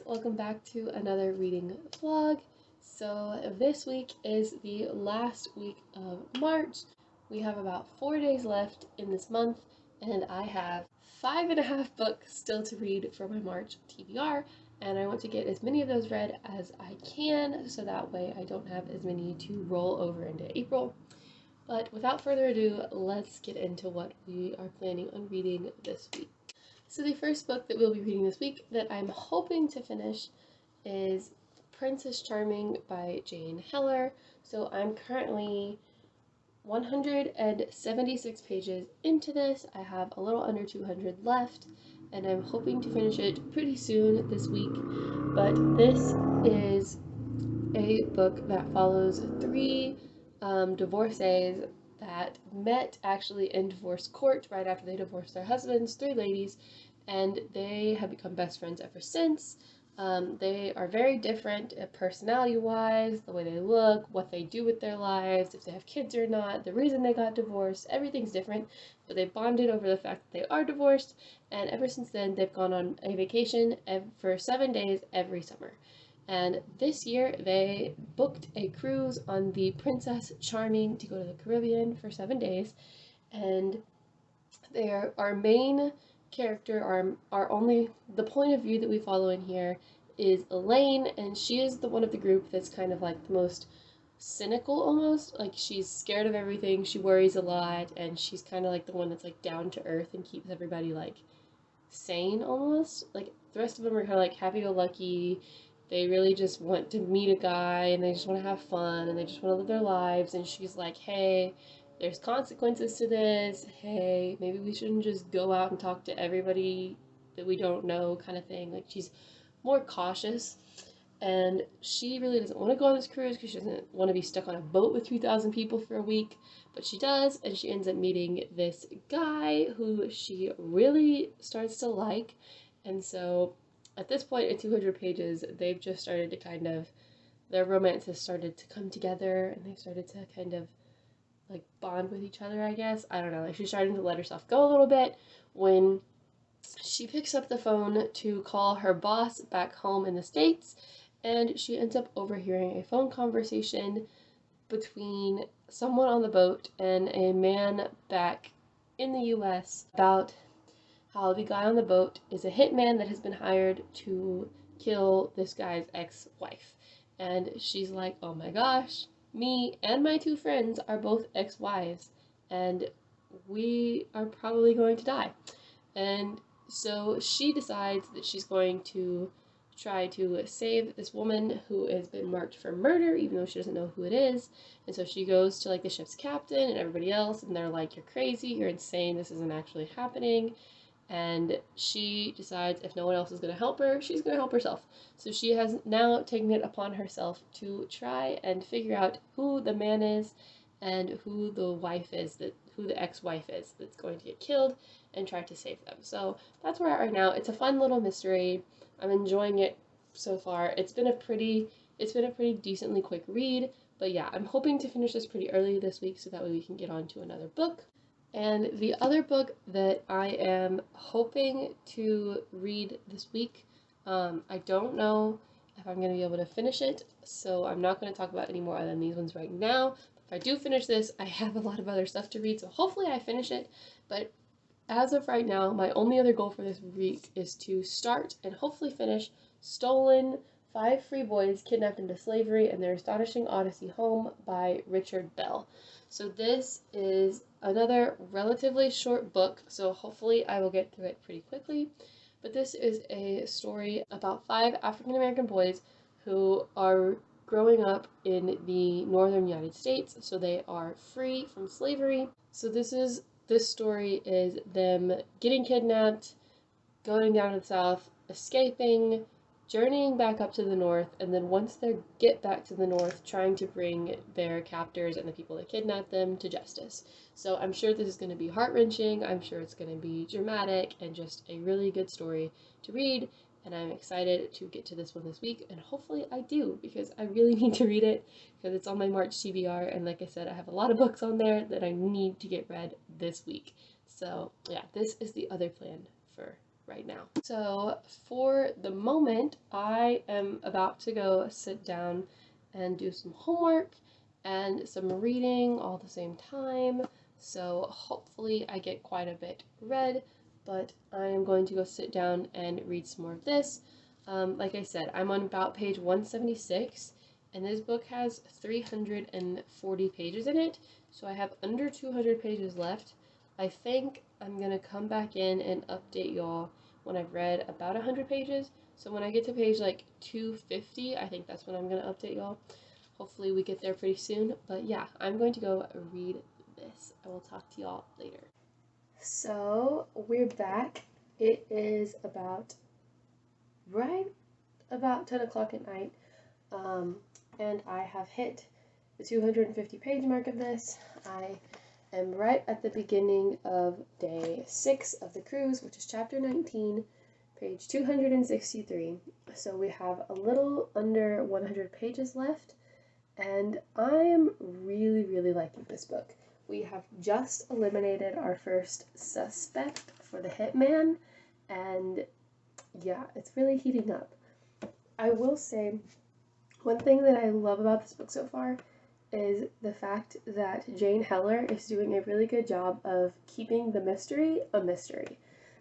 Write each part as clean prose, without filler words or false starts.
welcome back to another reading vlog. So this week is the last week of March. We have about 4 days left in this month, and I have 5.5 books still to read for my March TBR, and I want to get as many of those read as I can, so that way I don't have as many to roll over into April. But without further ado, let's get into what we are planning on reading this week. So the first book that we'll be reading this week that I'm hoping to finish is Princess Charming by Jane Heller. So I'm currently 176 pages into this. I have a little under 200 left, and I'm hoping to finish it pretty soon this week. But this is a book that follows three divorcees that met actually in divorce court right after they divorced their husbands, three ladies, and they have become best friends ever since. They are very different personality-wise, the way they look, what they do with their lives, if they have kids or not, the reason they got divorced, everything's different, but they bonded over the fact that they are divorced, and ever since then they've gone on a vacation for 7 days every summer. And this year they booked a cruise on the Princess Charming to go to the Caribbean for 7 days, and our main character, our only, the point of view that we follow in here is Elaine, and she is the one of the group that's kind of like the most cynical almost. Like, she's scared of everything, she worries a lot, and she's kind of like the one that's like down to earth and keeps everybody like sane almost. Like, the rest of them are kind of like happy-go-lucky. They really just want to meet a guy, and they just want to have fun, and they just want to live their lives, and she's like, hey, there's consequences to this. Hey, maybe we shouldn't just go out and talk to everybody that we don't know, kind of thing. Like, she's more cautious, and she really doesn't want to go on this cruise because she doesn't want to be stuck on a boat with 2,000 people for a week, but she does, and she ends up meeting this guy who she really starts to like. And so at this point in 200 pages, they've just started to kind of, their romance has started to come together, and they've started to kind of like bond with each other, I guess. I don't know, like, she's starting to let herself go a little bit when she picks up the phone to call her boss back home in the States, and she ends up overhearing a phone conversation between someone on the boat and a man back in the US about how the guy on the boat is a hitman that has been hired to kill this guy's ex-wife. And she's like, oh my gosh, me and my two friends are both ex-wives, and we are probably going to die. And so she decides that she's going to try to save this woman who has been marked for murder, even though she doesn't know who it is. And so she goes to like the ship's captain and everybody else, and they're like, you're crazy, you're insane, this isn't actually happening. And she decides if no one else is going to help her, she's going to help herself. So she has now taken it upon herself to try and figure out who the man is and who the wife is, who the ex-wife is that's going to get killed, and try to save them. So that's where we're at right now. It's a fun little mystery. I'm enjoying it so far. It's been a pretty decently quick read, but yeah, I'm hoping to finish this pretty early this week so that way we can get on to another book. And the other book that I am hoping to read this week, I don't know if I'm going to be able to finish it, so I'm not going to talk about any more other than these ones right now. If I do finish this, I have a lot of other stuff to read, so hopefully I finish it. But as of right now, my only other goal for this week is to start and hopefully finish Stolen: Five Free Boys Kidnapped into Slavery and Their Astonishing Odyssey Home by Richard Bell. So this is another relatively short book, so hopefully I will get through it pretty quickly. But this is a story about 5 African American boys who are growing up in the northern United States, so they are free from slavery. So this story is them getting kidnapped, going down to the south, escaping, journeying back up to the north, and then once they get back to the north, trying to bring their captors and the people that kidnapped them to justice. So I'm sure this is going to be heart-wrenching, I'm sure it's going to be dramatic, and just a really good story to read, and I'm excited to get to this one this week, and hopefully I do, because I really need to read it, because it's on my March TBR, and like I said, I have a lot of books on there that I need to get read this week. So yeah, this is the other plan for right now. So for the moment, I am about to go sit down and do some homework and some reading all at the same time. So hopefully I get quite a bit read, but I am going to go sit down and read some more of this. Like I said, I'm on about page 176, and this book has 340 pages in it, so I have under 200 pages left. I think I'm gonna come back in and update y'all when I've read about 100 pages. So when I get to page like 250, I think that's when I'm gonna update y'all. Hopefully we get there pretty soon. But yeah, I'm going to go read this. I will talk to y'all later. So we're back. It is about about 10 o'clock at night. And I have hit the 250 page mark of this. I am right at the beginning of day 6 of the cruise, which is chapter 19, page 263. So we have a little under 100 pages left, and I am really liking this book. We have just eliminated our first suspect for the hitman, and yeah, it's really heating up. I will say, one thing that I love about this book so far is the fact that Jane Heller is doing a really good job of keeping the mystery a mystery.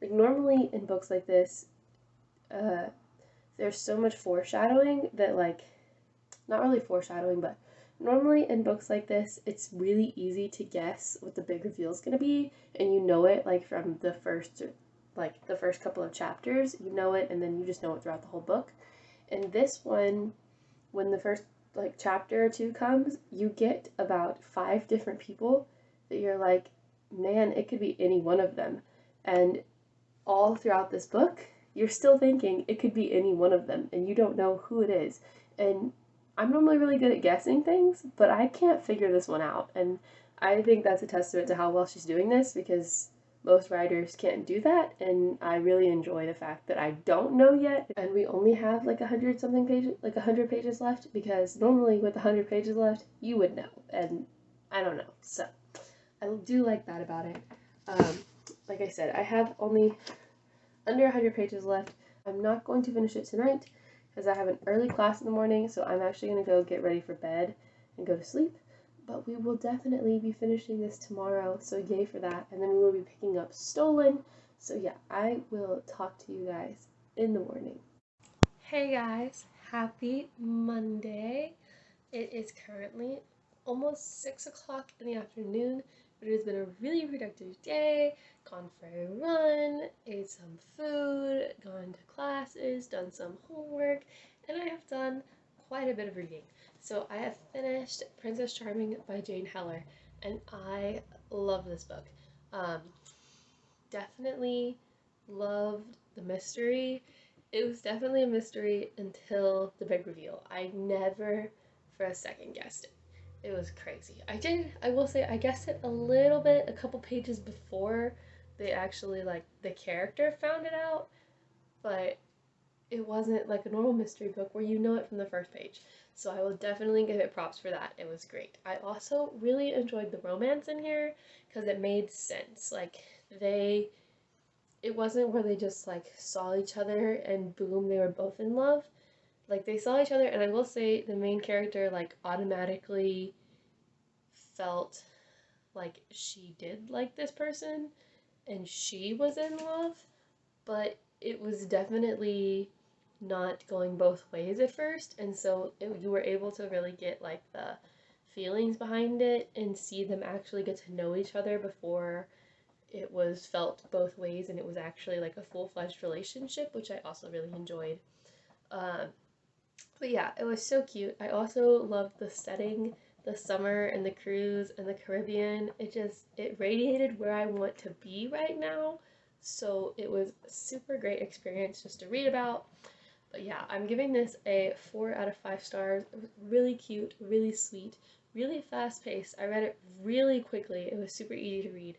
Like, normally in books like this, there's so much foreshadowing that, like, not really foreshadowing, but normally in books like this, it's really easy to guess what the big reveal is going to be, and you know it, like, from the first couple of chapters, you know it, and then you just know it throughout the whole book. And this one, when the first like chapter or two comes, you get about 5 different people that you're like, man, it could be any one of them. And all throughout this book, you're still thinking it could be any one of them, and you don't know who it is. And I'm normally really good at guessing things, but I can't figure this one out. And I think that's a testament to how well she's doing this, because most writers can't do that, and I really enjoy the fact that I don't know yet, and we only have like 100 something pages, like 100 pages left, because normally with 100 pages left, you would know, and I don't know, so I do like that about it. Like I said, I have only under 100 pages left. I'm not going to finish it tonight, because I have an early class in the morning, so I'm actually going to go get ready for bed and go to sleep. But we will definitely be finishing this tomorrow, so yay for that. And then we will be picking up Stolen. So yeah, I will talk to you guys in the morning. Hey guys, happy Monday. It is currently almost 6 o'clock in the afternoon, but it has been a really productive day. Gone for a run, ate some food, gone to classes, done some homework, and I have done quite a bit of reading. So I have finished Princess Charming by Jane Heller, and I love this book. Definitely loved the mystery. It was definitely a mystery until the big reveal. I never for a second guessed it. It was crazy. I will say, I guessed it a little bit, a couple pages before they actually, like, the character found it out, but it wasn't like a normal mystery book where you know it from the first page. So I will definitely give it props for that. It was great. I also really enjoyed the romance in here because it made sense. Like, it wasn't where they just like saw each other and boom, they were both in love. Like, they saw each other, and I will say the main character like automatically felt like she did like this person and she was in love, but it was definitely not going both ways at first, and so you were able to really get like the feelings behind it and see them actually get to know each other before it was felt both ways and it was actually like a full-fledged relationship, which I also really enjoyed. Um, but yeah, it was so cute. I also loved the setting, the summer and the cruise and the Caribbean. It radiated where I want to be right now. So it was a super great experience just to read about. But yeah, I'm giving this a 4 out of 5 stars. It was really cute, really sweet, really fast paced. I read it really quickly. It was super easy to read.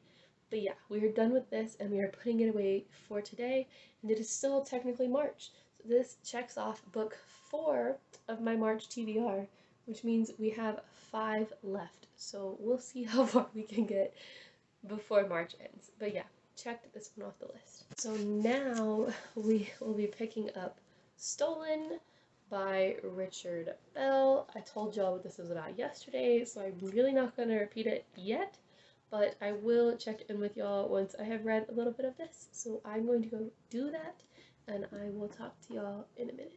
But yeah, we are done with this and we are putting it away for today. And it is still technically March. So this checks off book 4 of my March TBR, which means we have 5 left. So we'll see how far we can get before March ends. But yeah, checked this one off the list. So now we will be picking up Stolen by Richard Bell. I told y'all what this was about yesterday, so I'm really not going to repeat it yet, but I will check in with y'all once I have read a little bit of this. So I'm going to go do that, and I will talk to y'all in a minute.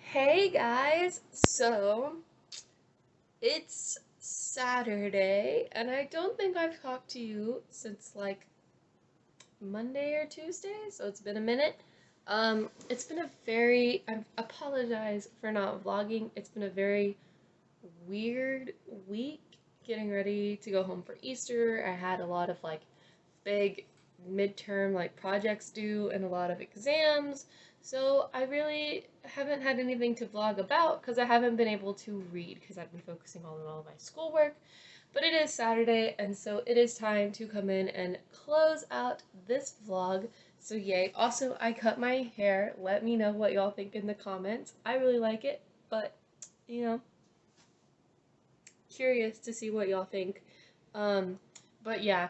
Hey guys, so it's Saturday, and I don't think I've talked to you since like Monday or Tuesday, so it's been a minute. It's been I apologize for not vlogging. It's been a very weird week getting ready to go home for Easter. I had a lot of like big midterm like projects due and a lot of exams. So I really haven't had anything to vlog about because I haven't been able to read because I've been focusing on all of my schoolwork. But it is Saturday, and so it is time to come in and close out this vlog. So yay. Also, I cut my hair. Let me know what y'all think in the comments. I really like it, but, you know, curious to see what y'all think. But yeah,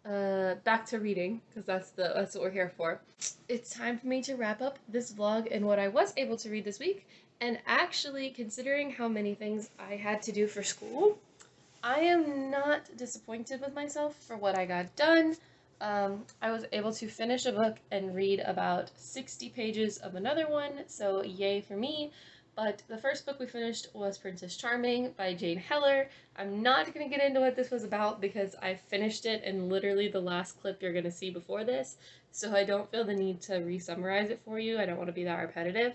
back to reading, because that's what we're here for. It's time for me to wrap up this vlog and what I was able to read this week. And actually, considering how many things I had to do for school, I am not disappointed with myself for what I got done. I was able to finish a book and read about 60 pages of another one, so yay for me. But the first book we finished was Princess Charming by Jane Heller. I'm not going to get into what this was about because I finished it in literally the last clip you're going to see before this, so I don't feel the need to re-summarize it for you. I don't want to be that repetitive.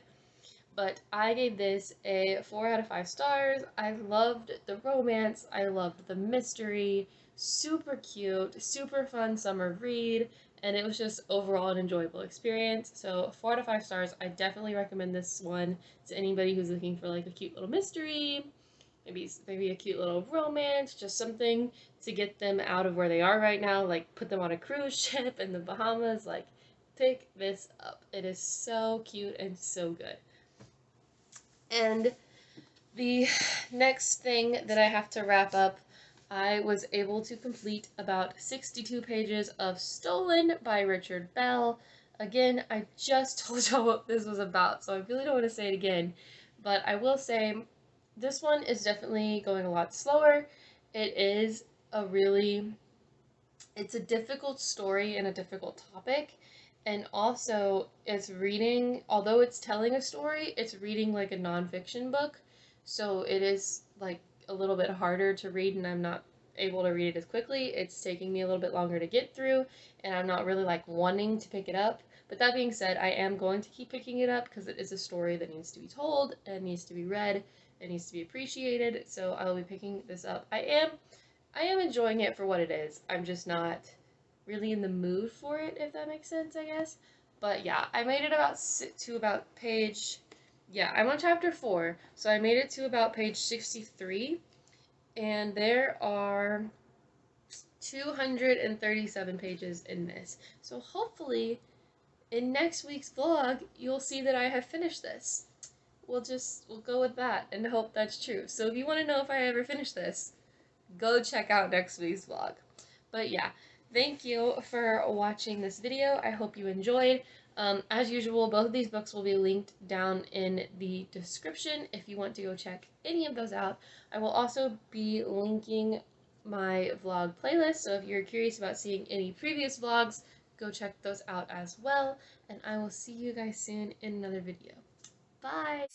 But I gave this a 4 out of 5 stars. I loved the romance, I loved the mystery, super cute, super fun summer read, and it was just overall an enjoyable experience. So 4 out of 5 stars. I definitely recommend this one to anybody who's looking for like a cute little mystery, maybe a cute little romance, just something to get them out of where they are right now, like put them on a cruise ship in the Bahamas, like pick this up. It is so cute and so good. And the next thing that I have to wrap up, I was able to complete about 62 pages of Stolen by Richard Bell. Again, I just told y'all what this was about, so I really don't want to say it again. But I will say, this one is definitely going a lot slower. It is it's a difficult story and a difficult topic. And also, although it's telling a story, it's reading like a nonfiction book. So it is like a little bit harder to read, and I'm not able to read it as quickly. It's taking me a little bit longer to get through, and I'm not really like wanting to pick it up. But that being said, I am going to keep picking it up because it is a story that needs to be told, and needs to be read, and needs to be appreciated. So I will be picking this up. I am enjoying it for what it is. I'm just not really in the mood for it, if that makes sense, I guess. But yeah, I made it about page, yeah, I'm on chapter 4, so I made it to about page 63, and there are 237 pages in this. So hopefully, in next week's vlog, you'll see that I have finished this. We'll go with that and hope that's true. So if you want to know if I ever finish this, go check out next week's vlog. But yeah, thank you for watching this video. I hope you enjoyed. As usual, both of these books will be linked down in the description if you want to go check any of those out. I will also be linking my vlog playlist, so if you're curious about seeing any previous vlogs, go check those out as well, and I will see you guys soon in another video. Bye!